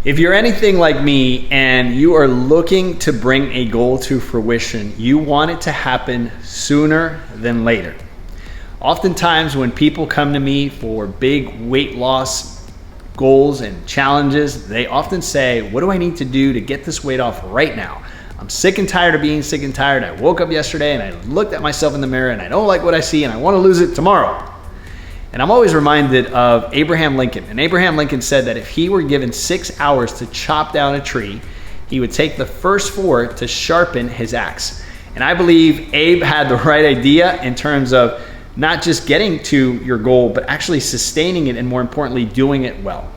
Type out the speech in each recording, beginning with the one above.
If you're anything like me and you are looking to bring a goal to fruition, you want it to happen sooner than later. Oftentimes when people come to me for big weight loss goals and challenges, they often say, what do I need to do to get this weight off right now? I'm sick and tired of being sick and tired. I woke up yesterday and I looked at myself in the mirror and I don't like what I see and I want to lose it tomorrow. And I'm always reminded of Abraham Lincoln. And Abraham Lincoln said that if he were given 6 hours to chop down a tree, he would take the first 4 to sharpen his axe. And I believe Abe had the right idea in terms of not just getting to your goal, but actually sustaining it and, more importantly, doing it well.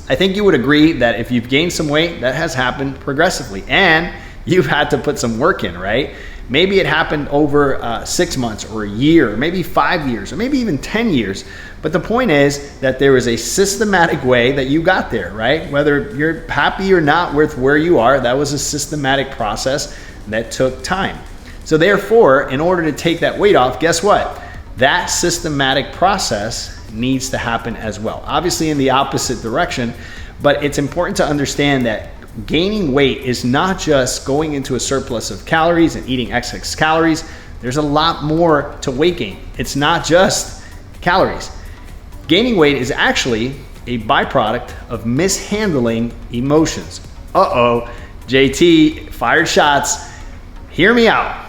I think you would agree that if you've gained some weight, that has happened progressively and you've had to put some work in, right? Maybe it happened over 6 months or a year, or maybe 5 years, or maybe even 10 years. But the point is that there is a systematic way that you got there, right? Whether you're happy or not with where you are, that was a systematic process that took time. So therefore, in order to take that weight off, guess what? That systematic process needs to happen as well. Obviously in the opposite direction, but it's important to understand that gaining weight is not just going into a surplus of calories and eating excess calories. There's a lot more to weight gain. It's not just calories. Gaining weight is actually a byproduct of mishandling emotions. JT fired shots. Hear me out.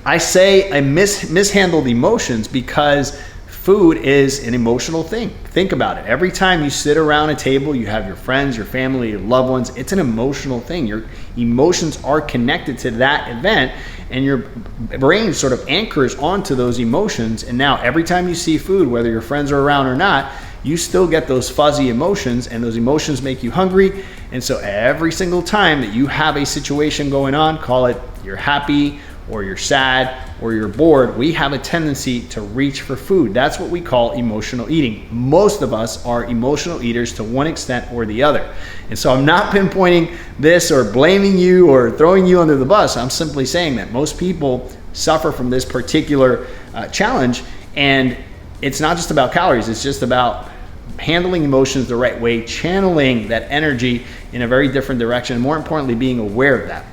I say I mishandled emotions because food is an emotional thing. Think about it. Every time you sit around a table, you have your friends, your family, your loved ones, it's an emotional thing. Your emotions are connected to that event and your brain sort of anchors onto those emotions. And now every time you see food, whether your friends are around or not, you still get those fuzzy emotions and those emotions make you hungry. And so every single time that you have a situation going on, call it you're happy or you're sad or you're bored, we have a tendency to reach for food. That's what we call emotional eating. Most of us are emotional eaters to one extent or the other. And so I'm not pinpointing this or blaming you or throwing you under the bus. I'm simply saying that most people suffer from this particular challenge. And it's not just about calories. It's just about handling emotions the right way, channeling that energy in a very different direction, and more importantly, being aware of that.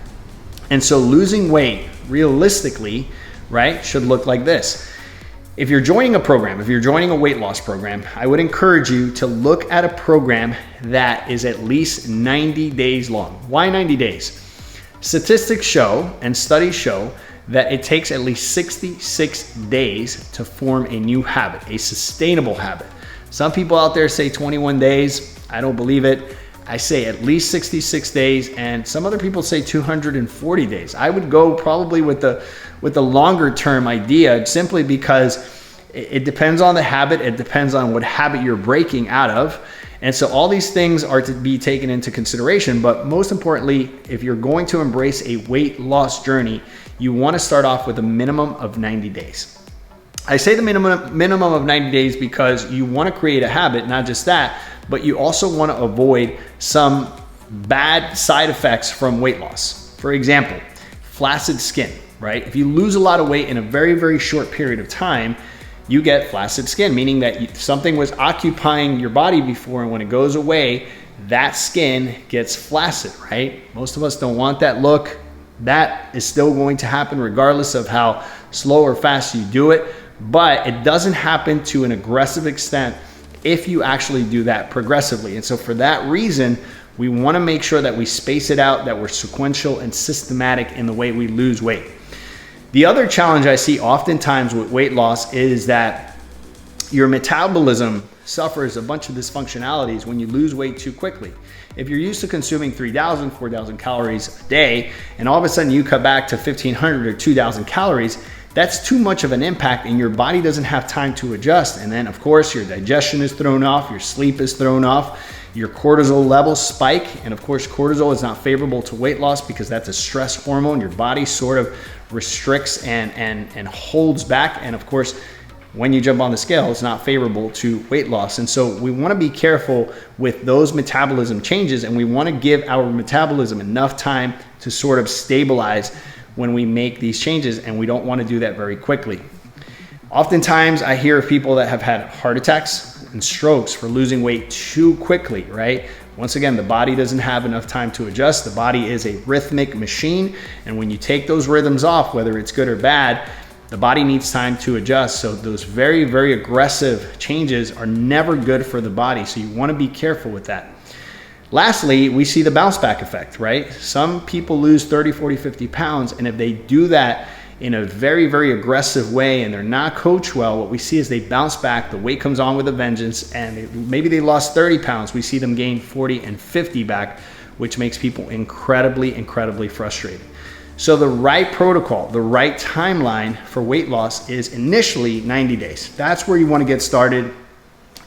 And so losing weight realistically, right, should look like this. If you're joining a program, if you're joining a weight loss program, I would encourage you to look at a program that is at least 90 days long. Why 90 days? Statistics show and studies show that it takes at least 66 days to form a new habit, a sustainable habit. Some people out there say 21 days. I don't believe it. I say at least 66 days, and some other people say 240 days. I would go probably with the longer term idea, simply because it depends on the habit. It depends on what habit you're breaking out of. And so all these things are to be taken into consideration. But most importantly, if you're going to embrace a weight loss journey, you want to start off with a minimum of 90 days. I say the minimum of 90 days because you want to create a habit, not just that, but you also want to avoid some bad side effects from weight loss. For example, flaccid skin, right? If you lose a lot of weight in a very, very short period of time, you get flaccid skin, meaning that something was occupying your body before, and when it goes away, that skin gets flaccid, right? Most of us don't want that look. That is still going to happen regardless of how slow or fast you do it, but it doesn't happen to an aggressive extent if you actually do that progressively. And so for that reason, we want to make sure that we space it out, that we're sequential and systematic in the way we lose weight. The other challenge I see oftentimes with weight loss is that your metabolism suffers a bunch of dysfunctionalities when you lose weight too quickly. If you're used to consuming 3,000, 4,000 calories a day, and all of a sudden you cut back to 1,500 or 2,000 calories, that's too much of an impact and your body doesn't have time to adjust. And then of course your digestion is thrown off, your sleep is thrown off, your cortisol levels spike. And of course cortisol is not favorable to weight loss because that's a stress hormone. Your body sort of restricts and holds back. And of course, when you jump on the scale, it's not favorable to weight loss. And so we want to be careful with those metabolism changes, and we want to give our metabolism enough time to sort of stabilize when we make these changes, and we don't want to do that very quickly. Oftentimes I hear of people that have had heart attacks and strokes for losing weight too quickly, right? Once again, the body doesn't have enough time to adjust. The body is a rhythmic machine, and when you take those rhythms off, whether it's good or bad, the body needs time to adjust. So those very, very aggressive changes are never good for the body. So you want to be careful with that. Lastly, we see the bounce back effect, right? Some people lose 30, 40, 50 pounds, and if they do that in a very, very aggressive way and they're not coached well, what we see is they bounce back, the weight comes on with a vengeance, and maybe they lost 30 pounds. We see them gain 40 and 50 back, which makes people incredibly, incredibly frustrated. So the right protocol, the right timeline for weight loss is initially 90 days. That's where you want to get started.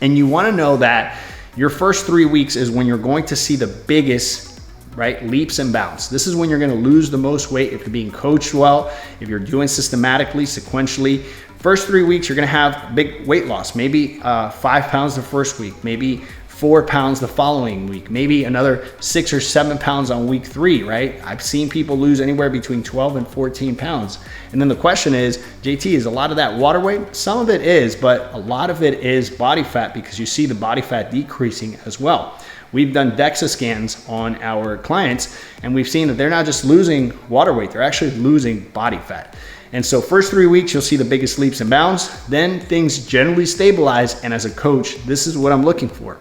And you want to know that your first 3 weeks is when you're going to see the biggest, right, leaps and bounds. This is when you're going to lose the most weight if you're being coached well, if you're doing systematically, sequentially. First 3 weeks, you're going to have big weight loss, maybe 5 pounds the first week, maybe 4 pounds the following week, maybe another 6 or 7 pounds on week 3, right? I've seen people lose anywhere between 12 and 14 pounds. And then the question is, JT, is a lot of that water weight? Some of it is, but a lot of it is body fat, because you see the body fat decreasing as well. We've done DEXA scans on our clients, and we've seen that they're not just losing water weight, they're actually losing body fat. And so first 3 weeks, you'll see the biggest leaps and bounds. Then things generally stabilize. And as a coach, this is what I'm looking for.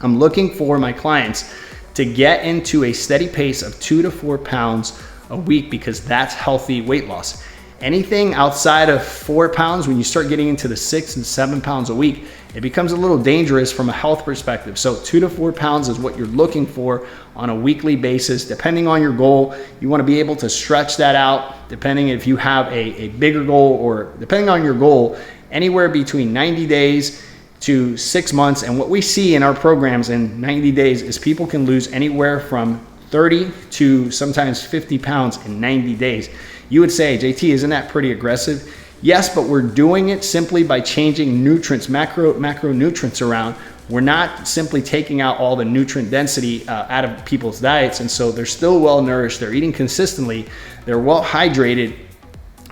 I'm looking for my clients to get into a steady pace of 2 to 4 pounds a week, because that's healthy weight loss. Anything outside of 4 pounds, when you start getting into the 6 and 7 pounds a week, it becomes a little dangerous from a health perspective. So 2 to 4 pounds is what you're looking for on a weekly basis. Depending on your goal, you want to be able to stretch that out, depending if you have a bigger goal, or depending on your goal, anywhere between 90 days to 6 months. And what we see in our programs in 90 days is people can lose anywhere from 30 to sometimes 50 pounds in 90 days. You would say, JT, isn't that pretty aggressive? Yes, but we're doing it simply by changing nutrients, macronutrients around. We're not simply taking out all the nutrient density out of people's diets. And so they're still well nourished, they're eating consistently, they're well hydrated,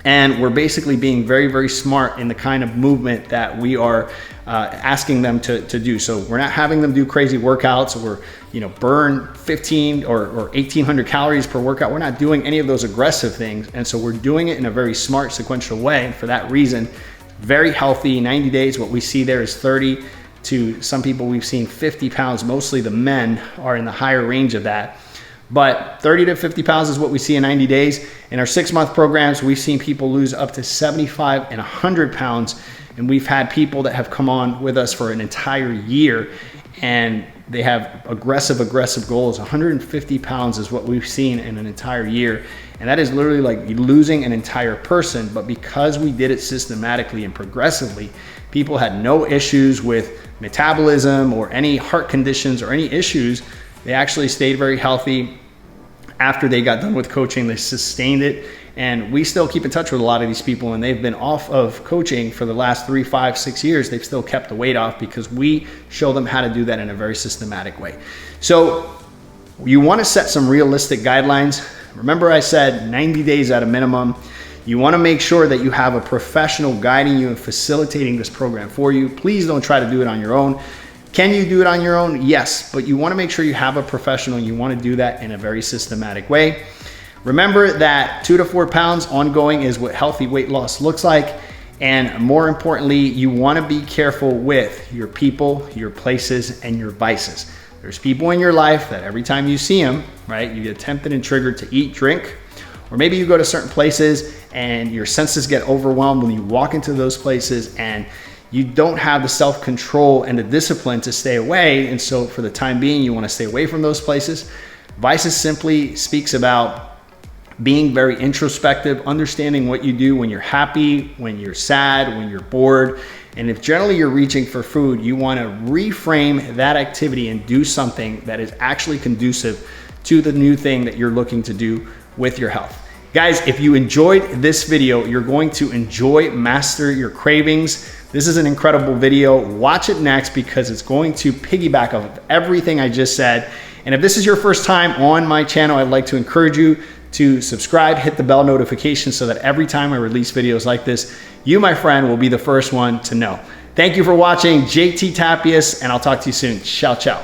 and we're basically being very, very smart in the kind of movement that we are asking them to do. So we're not having them do crazy workouts or burn 15 or 1,800 calories per workout. We're not doing any of those aggressive things. And so we're doing it in a very smart, sequential way. And for that reason, very healthy. 90 days, what we see there is 30 to some people we've seen 50 pounds. Mostly the men are in the higher range of that. But 30 to 50 pounds is what we see in 90 days. In our 6-month programs, we've seen people lose up to 75 and 100 pounds. And we've had people that have come on with us for an entire year, and they have aggressive goals. 150 pounds is what we've seen in an entire year. And that is literally like losing an entire person. But because we did it systematically and progressively, people had no issues with metabolism or any heart conditions or any issues. They actually stayed very healthy after they got done with coaching. They sustained it. And we still keep in touch with a lot of these people, and they've been off of coaching for the last 3, 5, 6 years. They've still kept the weight off because we show them how to do that in a very systematic way. So you want to set some realistic guidelines. Remember, I said 90 days at a minimum. You want to make sure that you have a professional guiding you and facilitating this program for you. Please don't try to do it on your own. Can you do it on your own? Yes, but you want to make sure you have a professional. You want to do that in a very systematic way. Remember that 2 to 4 pounds ongoing is what healthy weight loss looks like. And more importantly, you want to be careful with your people, your places, and your vices. There's people in your life that every time you see them, right, you get tempted and triggered to eat, drink, or maybe you go to certain places and your senses get overwhelmed when you walk into those places, and you don't have the self-control and the discipline to stay away. And so for the time being, you want to stay away from those places. Vices simply speaks about being very introspective, understanding what you do when you're happy, when you're sad, when you're bored. And if generally you're reaching for food, you want to reframe that activity and do something that is actually conducive to the new thing that you're looking to do with your health. Guys, if you enjoyed this video, you're going to enjoy Master Your Cravings. This is an incredible video. Watch it next because it's going to piggyback off of everything I just said. And if this is your first time on my channel, I'd like to encourage you to subscribe, hit the bell notification so that every time I release videos like this, you, my friend, will be the first one to know. Thank you for watching. JT Tapias, and I'll talk to you soon. Ciao, ciao.